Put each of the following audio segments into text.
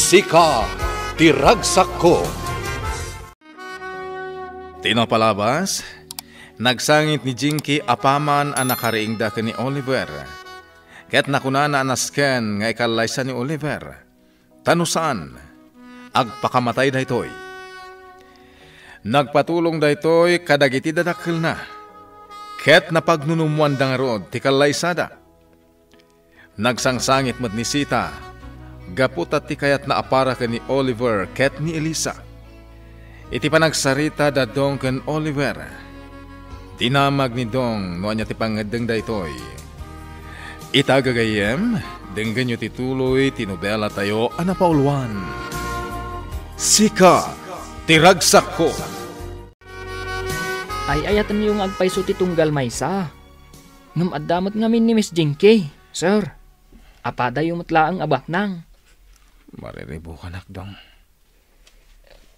Sika tiragsak ko. Tinapalabas, nagsangit ni Jinky apaman ang nakariingda ni Oliver. Kaya't nakunana anasken nga ikalaysa ni Oliver. Tanusan, agpakamatay daytoy. Nagpatulong daytoy kadagiti dadakkel na. Kaya't napagnunumuan da nga rod ti kalaysada. Nagsangsangit mat ni Sita. Gaputat ti kayat na apara ka ni Oliver ket ni Elisa. Iti panagsarita da dong ken Oliver. Dinamag ni dong no anya ti pangadeng daytoy. Itagagayem, denggan nyo tituloy tinobela tayo anapauluan. Sika tiragsak ko. Ay ayatan yung agpaiso ti tunggal maysa. Ngam adamot ngamin ni Miss Jinky, sir. Apada yung matlaang abaknang. Mariribo ka nakdong.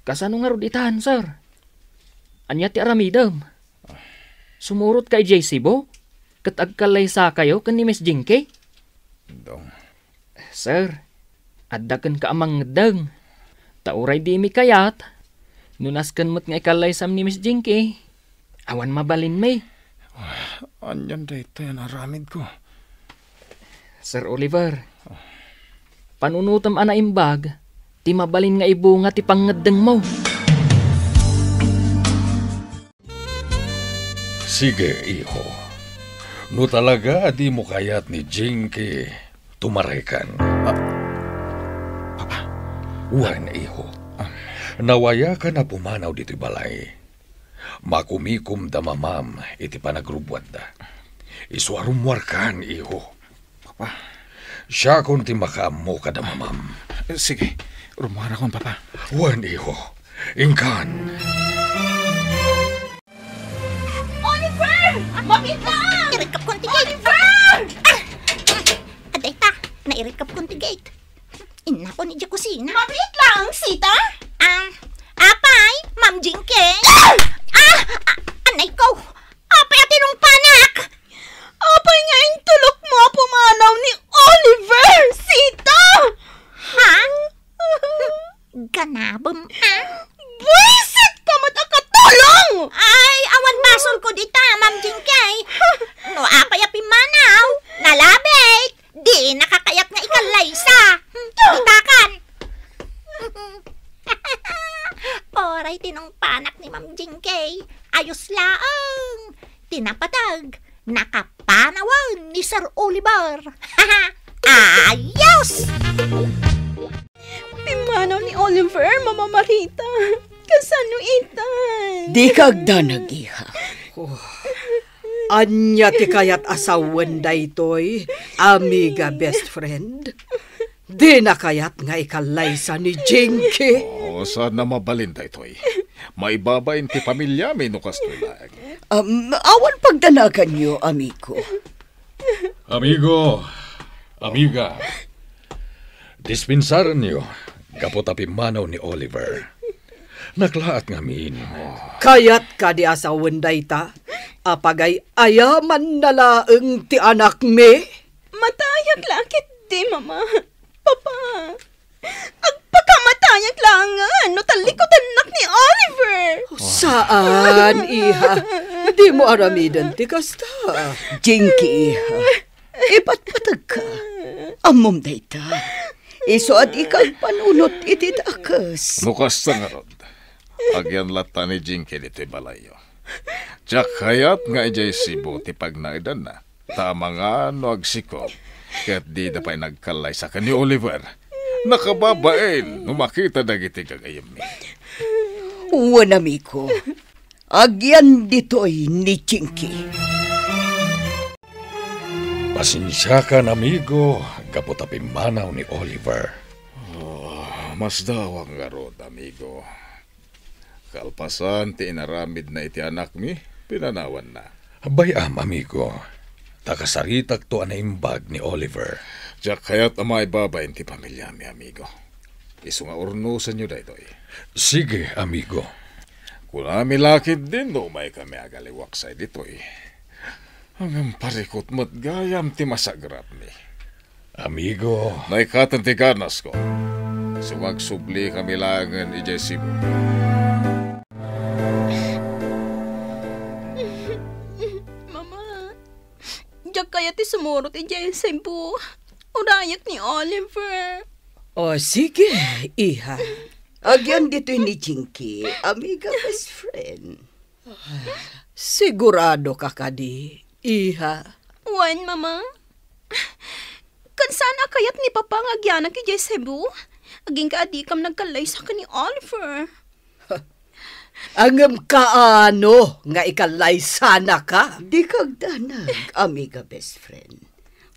Kasano nga roditan, sir? Anya ti aramidam. Sumurot kay JC Bo? Kat agkalaysa kayo kan ni Miss Jinky? Dong. Sir, addakan ka amang ngedeng. Tauray di mi kayat. Nunaskan mo't nga ikalaysam ni Miss Jinky. Awan mabalin may. Anyan dito yan aramid ko. Sir Oliver, panunutam ana imbag, ti mabalin nga ibunga ti pangedeng mo. Sige, iho. No talaga di mo kayat ni Jinky tumarekan. Papa. Wan, iho. Nawaya ka na pumanaw dito balay. Makumikum da mamam iti panagrubwad da. Iswarumwar kan, iho. Papa. Siya kung ti makamo ka da mamam. Sige, rumara kon, Papa. Wan, iho. Ingkan. Oliver! Mabit lang! Irikap konti gate. Oliver! Aday ta, nairikap konti gate. Ina ko ni Diya kusina. Mabit lang, Sita! Apay, Ma'am Jinky. Anay ko! Apay at inong panak! Apay nga yung tulok mo pumanaw ni Oliver, Sita! Ha? Ganabam, Buisit ka matakatulong! Ay, awan basol ko dita, Ma'am Jinky. No, apay apimanaw, nalabit, di nakakayat nga ikalaysa. Itakan. Oray tinong panak ni Ma'am Jinky. Ayos laang. Tinapatag. Nakapanawan ni Sir Oliver. Ayos! Pimanaw ni Oliver, Mama Marita. Kasano itan? Di kagda nag-iha. Anya ti kayat asawan daytoy, amiga best friend. Di na kayat nga ikalaysa ni Jinky. Saan na mabalin daytoy? Maibabain ti pamilya may nukas tulag. Awan pagdanagan nyo, amigo. Amigo, amiga, dispensaran niyo, kapot apimanaw ni Oliver. Naklaat ngamin. Kayat ka di asawan dayta, apagay ayaman nalaeng ti anak me. Matayag lakit di, Mama. Papa, agpakamatayag langan, no talikotan nak ni Oliver. Saan, iha? Di mo aramidan ti kasta. Jinky, iha. Ipatpatag ka. Amom dayta. Iso at ikag panunot iti dakas. Nukas ta nga rod. Agyan lata ni Jinky dito'y balayo. Tsak hayat nga ijay sibo ti pagnaidan na. Tama nga no agsikop. Kaya't di na pa'y nagkalay sa ni Oliver. Nakababain, numakita na giti kagayam ni. Uwan, amigo. Agyan dito'y ni Jinky. Pasensya ka na, amigo, kapot apimanaw ni Oliver. Mas dawang nga rod, amigo. Kalpasan ti inaramid na iti anak mi, pinanawan na. Bayam, amigo. Takasaritak to anaimbag ni Oliver. Diyak kaya't amay babayin ti pamilya mi, amigo. Iso nga urnusan nyo daytoy. Sige, amigo. Kung amilakid din, no may kami agaliwak sa ditoy. Hanggang parikot mo't gayam ti masagrap mi. Amigo. Naikatan ti ganas ko. Suwag subli kami langan ijay Cebu. Mama, diyak kaya ti sumurot ijay Cebu. Urayak ni Oliver. O sige, iha. Agyan dito ni Jinky, amiga best friend. Sigurado ka kadi, iha. Wan, Mama. Kansan kayat ni Papa nga agyanan ki Jay Cebu? Aging kaadikam nagkalay sa ni Oliver. Angam kaano nga ikalay sana ka? Di kag danag, amiga best friend.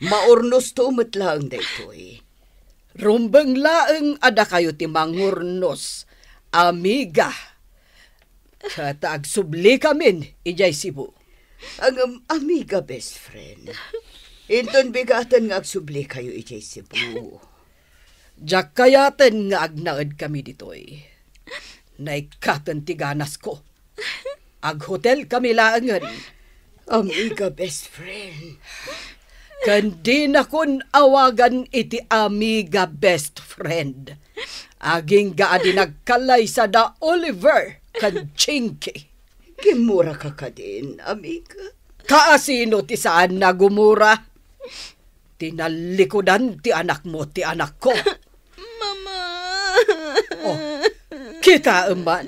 Maurnos to lang daytoy. Rumbang laeng ada kayo ti mangurnos, amiga. Katag subli kamin, ijay Cebu. Ang amiga best friend. Inton bigatan nga agsubli kayo ijay Cebu. Diyak kayaten nga agnaad kami ditoy. Naikatan ti ganas ko. Ag hotel kami laangan. Amiga best friend. Kandi na kun awagan iti amiga best friend. Aging gaadi nagkalay sa da Oliver kan Jinky. Gimura ka din, amiga. Kaasino ti saan na gumura? Tinalikodan ti anak mo ti anak ko. Mama. Oh, kita eman.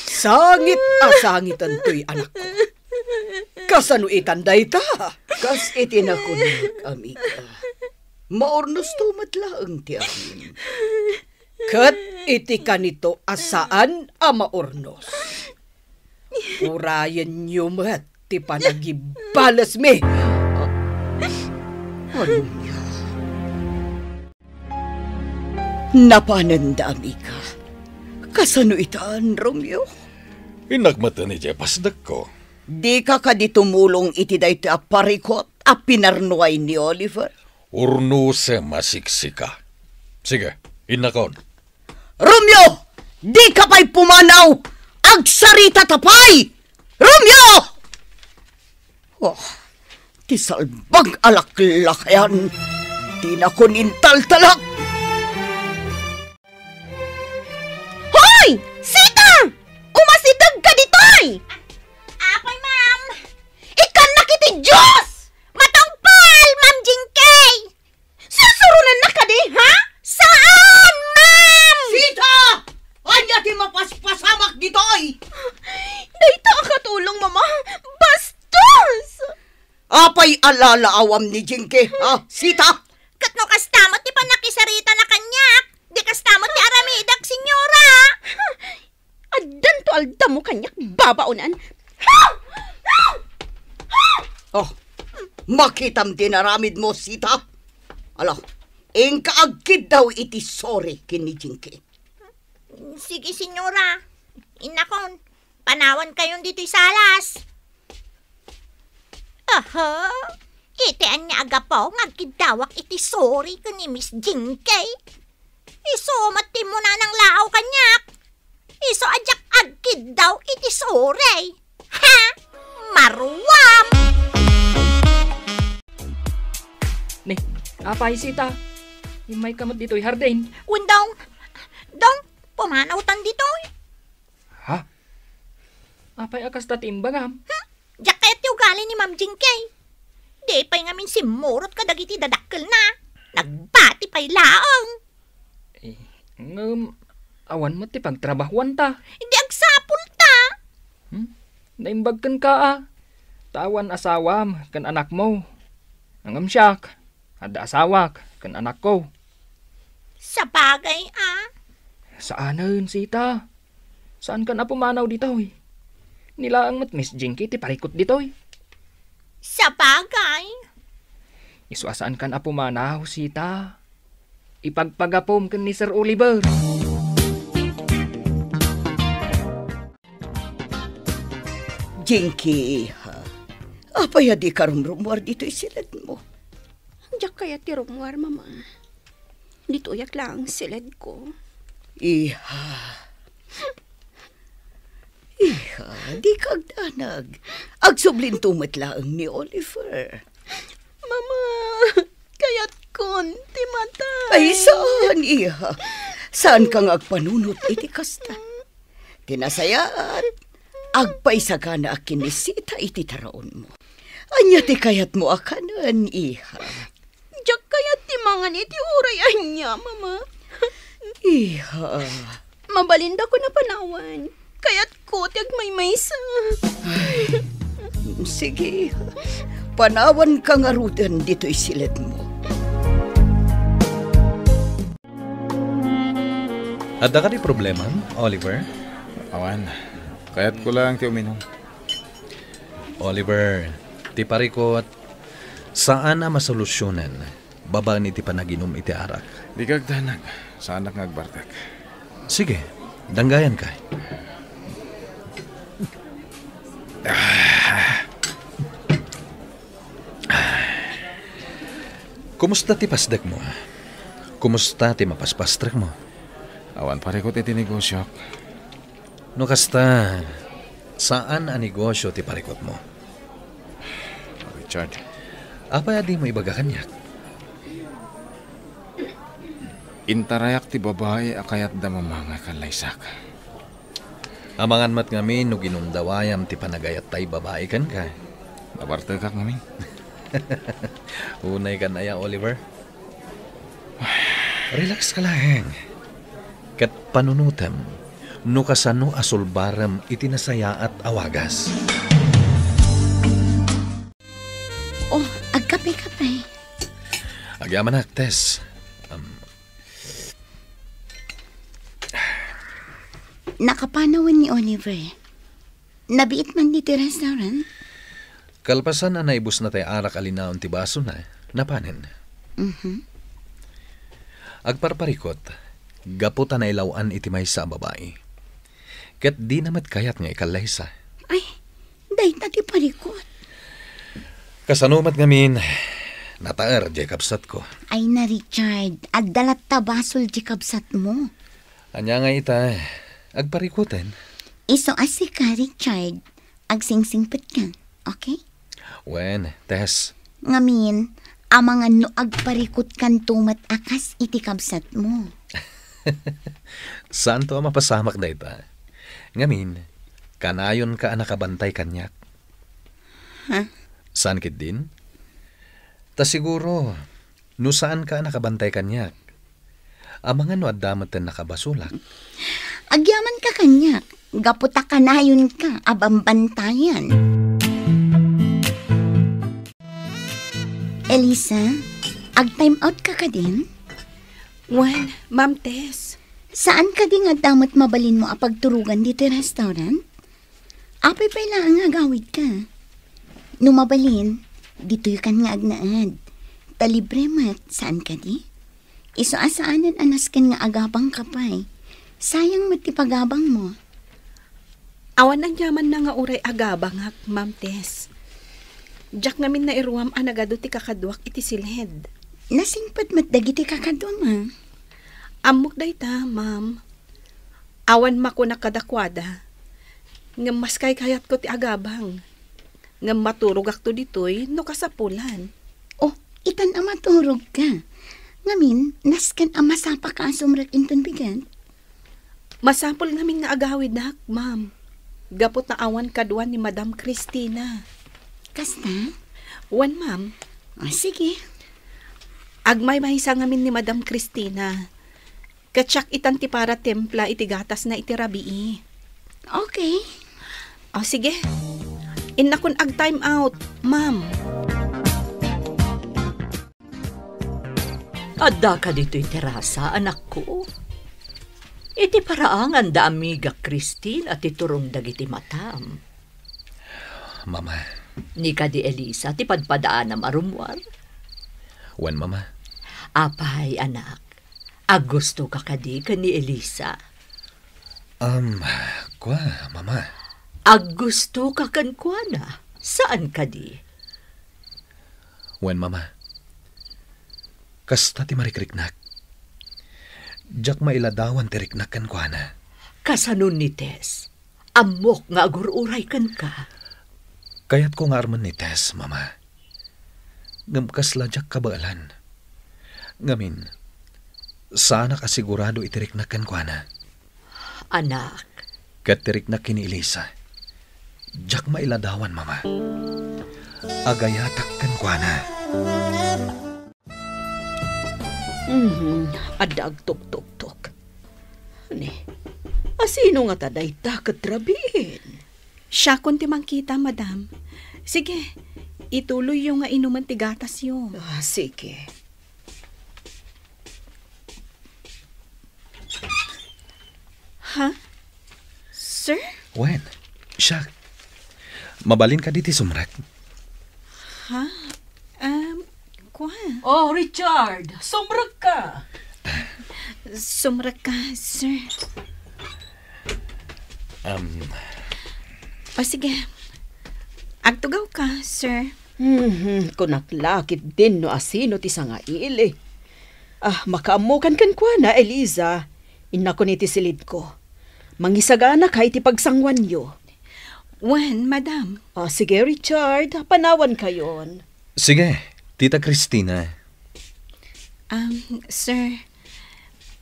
Sangit asangitan to'y anak ko. Kasano itanday ta? Kas itinakunig, amiga. Maornos tumat laang ti amin. Kat iti kanito asaan a maornos. Urayan nyo mat ti panagibalas me. Ano niya? Napananda, amiga. Kasano itaan, Romeo? Inagmata ni Jay pasdag ko. Di ka di tumulong iti dayto a parikot a pinarnuay ni Oliver? Urno sa masiksika. Sige, inakon. Romeo! Di ka pa'y pumanaw! Agsarita tapay! Romeo! Oh, ti salbag alaklakayan. Di na ko nintaltalak. Hoy! Sita! Umasidag ka ditoy! Ako'y, ma'am. Ikan na kiti Diyos! Matangpal, Ma'am Jinky! Susurunan na ka di, ha? Saan, ma'am? Sita! Anya ti mapaspasamak ditoy! Dayta katulong, Mama. Bastos! Apay alalaawam ni Jinky, ha? Sita! Katno kastamot di pa nakisarita na kanyak. Di kastamot ni Aramidag, senyora. Addan to alda mo kanyak babaunan. Oh, makitam din aramid mo, Sita. Alo, kaagkid daw iti sorry kini Jinky. Sige, senyora. Inakon, panawan kayon dito'y salas. Aha, itian niya agapaw ngagkidawak iti sorry ko ni Miss Jinky. Isumat mo na ng lao kanyak. Iso ajak agkid daw iti sorry. Ha? Marwam! Ni, apay Sita. Imay kamot dito'y hardin. Wendong, dong, pumanawtan dito. Ha? Apay akas tatimbagam. Diyak kaya't yung gali ni Ma'am Jinky. Di pa'y ngamin simurot kadagiti dadakkel na. Nagbati pa'y laang. Awan mo ti pagtrabahuan ta. Hindi agsapul ta. Naimbagkan ka Tawan asawam kan anak mo. Angam siyak. Ada asawak kan anak ko. Sa bagay, Saanan, Sita? Saan ka na pumanaw ditoy? Nilaang mat Miss Jinky ti parikot ditoy. Sa bagay. Iswasaan ka na pumanaw, Sita? Ipagpagapom kan ni Sir Oliver. Jinky, ha? Apay di karumrumwar dito isilad mo. Diyak kaya ti rumwar, Mama. Dito yak lang silad ko. Iha, di kagdanag. Agsublin tumat laang ni Oliver. Mama, kaya't konti mata. Ay, saan, iha? Saan ka nga agpanunot iti kasta? Tinasayat, agpaysa ka na akinisita iti taraon mo. Anya ti kayat mo akanan, iha. Diyak kayat timangan iti uray anya, mama. Iha. Mabalinda ko na panawan. Kayat ko tiag maysa. Sige, panawan ka nga rudan dito'y silid mo. Adda ka di problema, Oliver? Awan, kaya't ko lang ti uminom. Oliver, ti parikot, saan na masolusyonan? Baba ni ti panaginom iti arak. Di kagdanag, saan nga agbartak. Sige, danggayan ka. Kumusta ti pasdak mo? Kumusta ti mapaspastrak mo? Awan parikot iti negosyo. No kasta, saan ang negosyo ti parikot mo? Richard, Apa di mo ibaga kanyak? intarayak ti babae akayat da mamanga kalaysak. Amangan mat ngamin no ginundawayam ti panagayat tay babae kan ka. Nabartagak ngamin. Unay ka na ya, Oliver. Relax ka lang. Kat panunutam, no kasano asulbaram itinasaya at awagas. Oh, agkape-kape. Agyaman Tess. Nakapanawan ni Oliver. Nabiit man dito restaurant? Kalpasan na naibus na tayo arak alinaon ti baso na, napanin. Agparparikot, gaputa na ilawan iti may sa babae. Kat di namat kayat nga ikalaysa. Ay, dahil na ti parikot. Kasanumat ngamin, nataar di kapsat ko. Ay na Richard, adalat tabasol di kabsat mo. Anya nga ita, agparikutin. Iso asi ka Richard, agsingsingpit ka, okay? Wen, Tess, Ngamin, amangan no agparikot kan tumat akas iti kabsat mo. saan to mapasamak na ita? Ngamin, kanayon ka nakabantay kanyak. Ha? Saan kit din? Ta siguro, no saan ka nakabantay kanyak? Amangan no adamat na nakabasulak. Agyaman ka kanyak, gaputa ka na yun ka, abambantayan. Elisa, ag-time out ka din? Wan, Ma'am Tess. Saan ka din nga damat mabalin mo apagturugan dito restaurant? Apay pa lang nga gawid ka. Numabalin, dito kan nga agnaad. Talibre mat, saan ka di? Iso asaanan anas kan nga agabang kapay. Sayang matipagabang mo. Awan ang yaman na nga uray agabang hak, Ma'am Tess. Diyak ngamin na iruam anagado ti kakadwak iti silhed. Nasingpat matdagi ti kakadwang ha. Amok day ta, Ma'am. Awan mako nakadakwada. Nga mas kay kayat ko ti agabang. Nga maturog akto ditoy no kasapulan. Oh, itan ama turog ka. Ngamin, naskan ama sapa ka asumrak inton bigan. Masapol namin nga agawid na hak, Ma'am. Gapot na awan kaduan ni Madam Christina. Kasta? Wan, Ma'am. Oh, sige. Agmay mahisa ngamin ni Madam Christina. Katsak itan ti para templa iti gatas na iti rabii. Okay. O sige. Inakon ag time out, Ma'am. Adda ka dito'y terasa, anak ko. Iti paraangan da amiga Christine at iturong dagiti matam. Mama. Ni ka di Elisa, ti padpadaan na marumwar. Wen, Mama. Apay, anak. Gusto ka kadi ka ni Elisa. Kwa, Mama. Gusto ka kan kwa na. Saan ka di? Wen, Mama. Kasta ti marikriknak. Diyak mailadawan ti riknak kan kwa na. Kasanun ni Tess. Amok nga agururay kan ka. Kayat ko nga arman ni Tess, Mama. Ngam kasladyak kabaalan. Ngamin, Sana kasigurado itiriknak kan kuana. Anak, Kat tiriknak kini Elisa. Jak mailadawan, mama. Agayatak kan kuana. Adag tuk-tuk-tuk. Ani, asino nga taday ta katrabiin? Siya kun ti mangkita, madam. Sige, ituloy yung nga inuman ti gatas yung. Sige. Ha? Sir? Wen, siya. Mabalin ka diti sumrak. Ha? Kuha. Oh, Richard, sumrag ka. Sumrak ka, sir. O sige. Agtugaw ka, sir. Kunaklakit din no asino ti sangaili. Makaamukan kan kwa na, Eliza. Inako ni ti silid ko. Mangisagana kay ti pagsangwan yo. Wen, madam. Sige, Richard. Panawan kayon. Sige, Tita Cristina. Sir,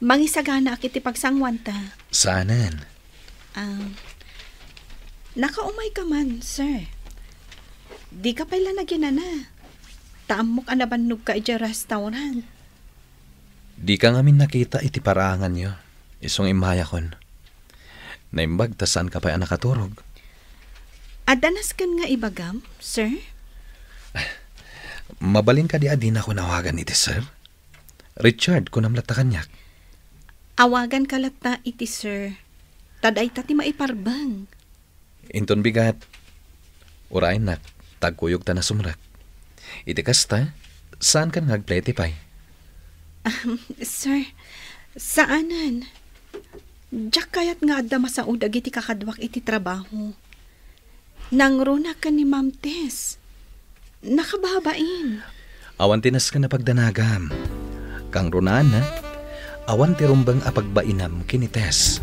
mangisagana akit ti pagsangwanta. Saanan? Nakaumay ka man, sir. Di ka pala naginana. Taamok anabannog ka iti restaurant. Di ka ngamin nakita iti parangan nyo. Isong imaya kon. Naimbag tasan ka pa'y nakaturog. Adanas kan nga ibagam, sir? Mabalin ka di adin ako nawagan iti sir. Richard, kunamlat ta kanyak. Awagan ka lata iti sir. Taday tati maiparbang. Inton bigat. Urain nak, tagkuyog ta na sumrak. Iti kasta, saan ka nagplete pa'y? Sir, saanan? Diyak kayat nga adda masaudag iti kakadwak iti trabaho. Nangruna ka ni Ma'am Tess. Nakababain. Awan tinas ka na pagdanagam. Kang runaan na, awan ti rumbang apagbainam kinites.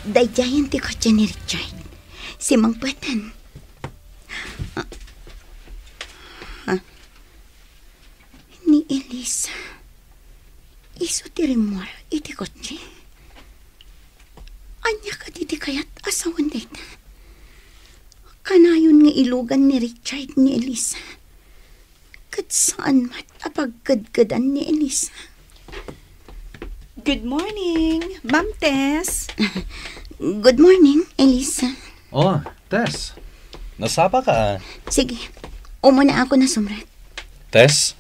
Dayjayan ti kotse ni Richard. Si Mang Puetan. Ni Elisa. Isu ti rimor iti kotse. Anya ka diti kayat asawan dayta. Kanayon nga ilugan ni Richard ni Elisa. Kat saan mat apagkadkadan ni Elisa. Good morning, Ma'am Tess. Good morning, Elisa. Oh, Tess. Nasapa ka. Sige, umuna ako na sumrat. Tess?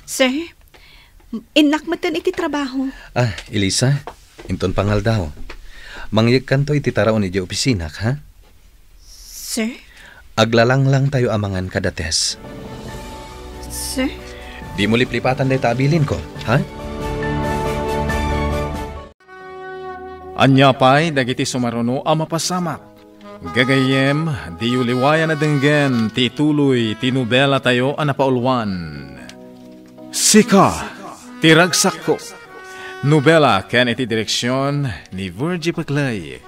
Sir, inakmatan iti trabaho. Elisa, inton pangal daw. Mangyag kanto iti taraon iti opisinak, ha? Sir? Aglalang lang tayo amangan kada Tess. Sir? Di mo liplipatan day taabilin ko, ha? Anya pa'y dagiti sumaruno a mapasamak. Gagayem, di uliwaya na denggen, tituloy, tinubela tayo a napaulwan. Sika, tiragsak ko. Nobela ken iti direksyon ni Virgie Paclay.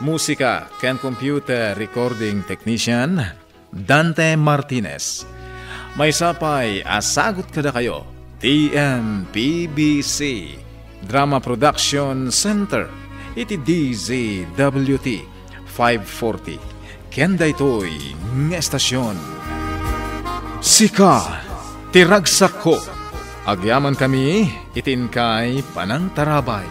Musika ken computer recording technician Dante Martinez. May sapay asagot kada kayo TMPBC Drama Production Center iti DZWT 540 ken daytoy nga estasyon. Sika, tiragsak ko. Agyaman kami, itin kay Panang Tarabay.